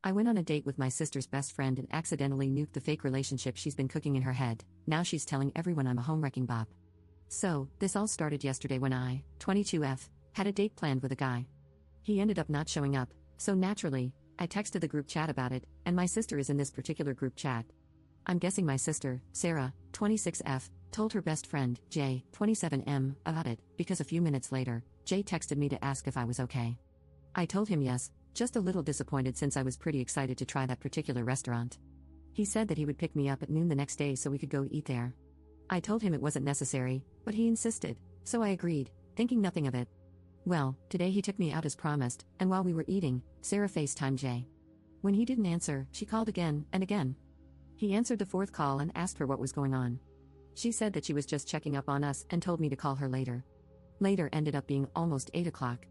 I went on a date with my sister's best friend and accidentally nuked the fake relationship she's been cooking in her head. Now she's telling everyone I'm a home-wrecking bop. So, this all started yesterday when I, 22F, had a date planned with a guy. He ended up not showing up, so naturally, I texted the group chat about it, and my sister is in this particular group chat. I'm guessing my sister, Sarah, 26F, told her best friend, Jay, 27M, about it, because a few minutes later, Jay texted me to ask if I was okay. I told him yes, just a little disappointed since I was pretty excited to try that particular restaurant. He said that he would pick me up at noon the next day so we could go eat there. I told him it wasn't necessary, but he insisted, so I agreed, thinking nothing of it. Well, today he took me out as promised, and while we were eating, Sarah FaceTimed Jay. When he didn't answer, she called again and again. He answered the fourth call and asked her what was going on. She said that she was just checking up on us and told me to call her later. Later ended up being almost 8 o'clock.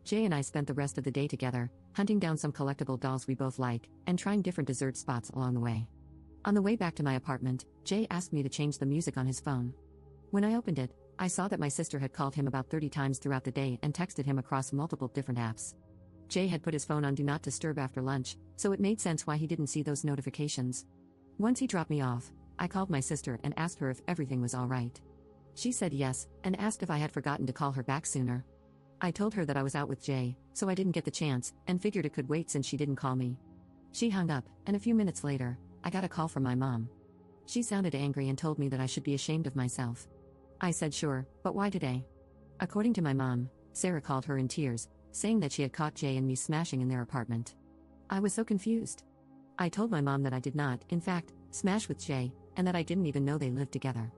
Jay and I spent the rest of the day together, hunting down some collectible dolls we both like, and trying different dessert spots along the way. On the way back to my apartment, Jay asked me to change the music on his phone. When I opened it, I saw that my sister had called him about 30 times throughout the day and texted him across multiple different apps. Jay had put his phone on Do Not Disturb after lunch, so it made sense why he didn't see those notifications. Once he dropped me off, I called my sister and asked her if everything was all right. She said yes, and asked if I had forgotten to call her back sooner. I told her that I was out with Jay, so I didn't get the chance, and figured it could wait since she didn't call me. She hung up, and a few minutes later, I got a call from my mom. She sounded angry and told me that I should be ashamed of myself. I said sure, but why today? According to my mom, Sarah called her in tears, saying that she had caught Jay and me smashing in their apartment. I was so confused. I told my mom that I did not, in fact, smash with Jay, and that I didn't even know they lived together.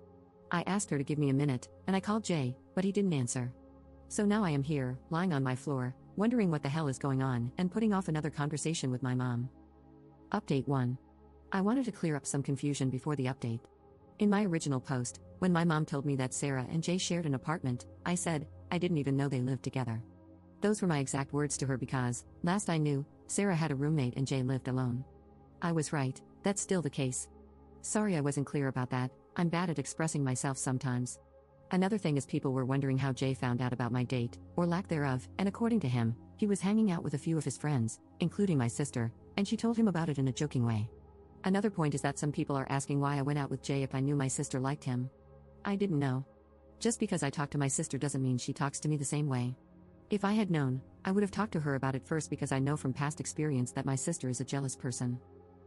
I asked her to give me a minute, and I called Jay, but he didn't answer. So now I am here, lying on my floor, wondering what the hell is going on and putting off another conversation with my mom. Update 1. I wanted to clear up some confusion before the update. In my original post, when my mom told me that Sarah and Jay shared an apartment, I said, I didn't even know they lived together. Those were my exact words to her because, last I knew, Sarah had a roommate and Jay lived alone. I was right, that's still the case. Sorry I wasn't clear about that, I'm bad at expressing myself sometimes. Another thing is people were wondering how Jay found out about my date, or lack thereof, and according to him, he was hanging out with a few of his friends, including my sister, and she told him about it in a joking way. Another point is that some people are asking why I went out with Jay if I knew my sister liked him. I didn't know. Just because I talk to my sister doesn't mean she talks to me the same way. If I had known, I would have talked to her about it first because I know from past experience that my sister is a jealous person.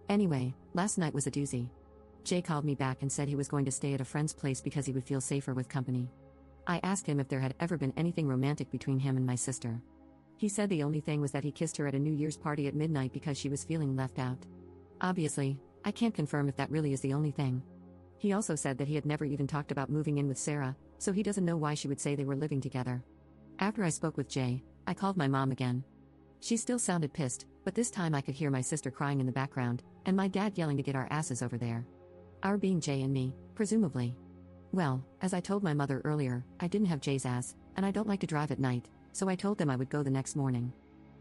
Anyway, last night was a doozy. Jay called me back and said he was going to stay at a friend's place because he would feel safer with company. I asked him if there had ever been anything romantic between him and my sister. He said the only thing was that he kissed her at a New Year's party at midnight because she was feeling left out. Obviously, I can't confirm if that really is the only thing. He also said that he had never even talked about moving in with Sarah, so he doesn't know why she would say they were living together. After I spoke with Jay, I called my mom again. She still sounded pissed, but this time I could hear my sister crying in the background, and my dad yelling to get our asses over there. Our being Jay and me, presumably. Well, as I told my mother earlier, I didn't have Jay's ass, and I don't like to drive at night, so I told them I would go the next morning.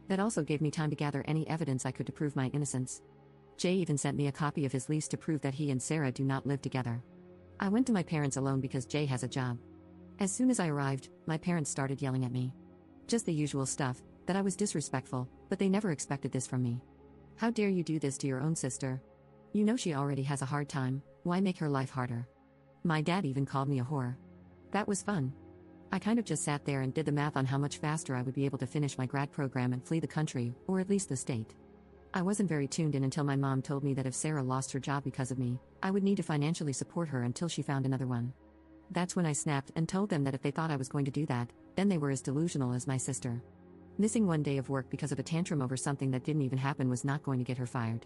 That also gave me time to gather any evidence I could to prove my innocence. Jay even sent me a copy of his lease to prove that he and Sarah do not live together. I went to my parents alone because Jay has a job. As soon as I arrived, my parents started yelling at me. Just the usual stuff, that I was disrespectful, but they never expected this from me. How dare you do this to your own sister? You know she already has a hard time, why make her life harder? My dad even called me a whore. That was fun. I kind of just sat there and did the math on how much faster I would be able to finish my grad program and flee the country, or at least the state. I wasn't very tuned in until my mom told me that if Sarah lost her job because of me, I would need to financially support her until she found another one. That's when I snapped and told them that if they thought I was going to do that, then they were as delusional as my sister. Missing one day of work because of a tantrum over something that didn't even happen was not going to get her fired.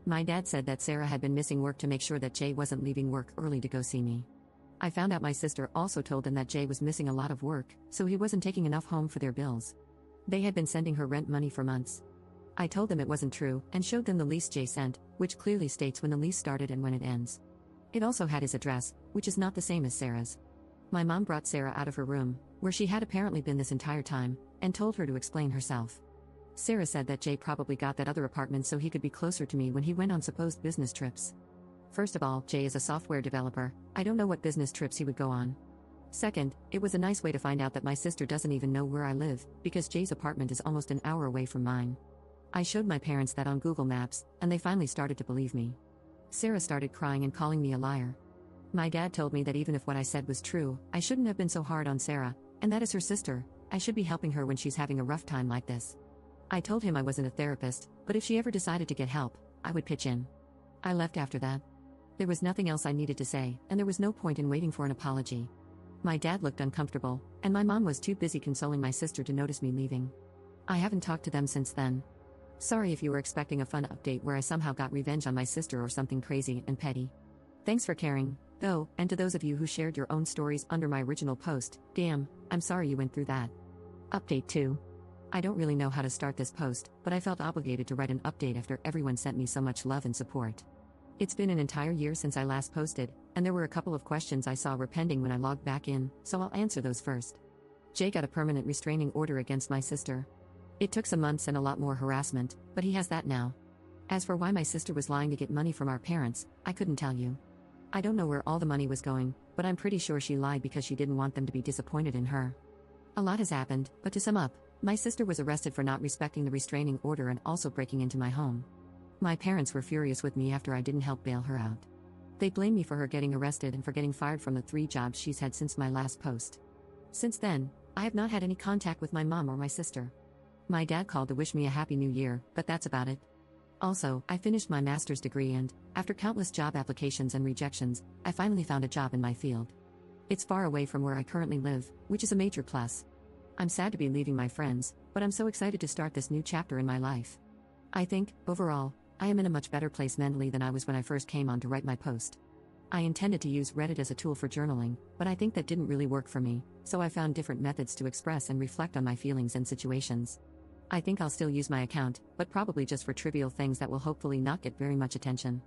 My dad said that Sarah had been missing work to make sure that Jay wasn't leaving work early to go see me. I found out my sister also told them that Jay was missing a lot of work, so he wasn't taking enough home for their bills. They had been sending her rent money for months. I told them it wasn't true and showed them the lease Jay sent, which clearly states when the lease started and when it ends. It also had his address, which is not the same as Sarah's. My mom brought Sarah out of her room, where she had apparently been this entire time, and told her to explain herself. Sarah said that Jay probably got that other apartment so he could be closer to me when he went on supposed business trips. First of all, Jay is a software developer, I don't know what business trips he would go on. Second, it was a nice way to find out that my sister doesn't even know where I live, because Jay's apartment is almost an hour away from mine. I showed my parents that on Google Maps, and they finally started to believe me. Sarah started crying and calling me a liar. My dad told me that even if what I said was true, I shouldn't have been so hard on Sarah, and that as her sister, I should be helping her when she's having a rough time like this. I told him I wasn't a therapist, but if she ever decided to get help, I would pitch in. I left after that. There was nothing else I needed to say, and there was no point in waiting for an apology. My dad looked uncomfortable, and my mom was too busy consoling my sister to notice me leaving. I haven't talked to them since then. Sorry if you were expecting a fun update where I somehow got revenge on my sister or something crazy and petty. Thanks for caring, though, and to those of you who shared your own stories under my original post, damn, I'm sorry you went through that. Update 2. I don't really know how to start this post, but I felt obligated to write an update after everyone sent me so much love and support. It's been an entire year since I last posted, and there were a couple of questions I saw were pending when I logged back in, so I'll answer those first. Jay got a permanent restraining order against my sister. It took some months and a lot more harassment, but he has that now. As for why my sister was lying to get money from our parents, I couldn't tell you. I don't know where all the money was going, but I'm pretty sure she lied because she didn't want them to be disappointed in her. A lot has happened, but to sum up, my sister was arrested for not respecting the restraining order and also breaking into my home. My parents were furious with me after I didn't help bail her out. They blame me for her getting arrested and for getting fired from the 3 jobs she's had since my last post. Since then, I have not had any contact with my mom or my sister. My dad called to wish me a happy new year, but that's about it. Also, I finished my master's degree and, after countless job applications and rejections, I finally found a job in my field. It's far away from where I currently live, which is a major plus. I'm sad to be leaving my friends, but I'm so excited to start this new chapter in my life. I think, overall, I am in a much better place mentally than I was when I first came on to write my post. I intended to use Reddit as a tool for journaling, but I think that didn't really work for me, so I found different methods to express and reflect on my feelings and situations. I think I'll still use my account, but probably just for trivial things that will hopefully not get very much attention.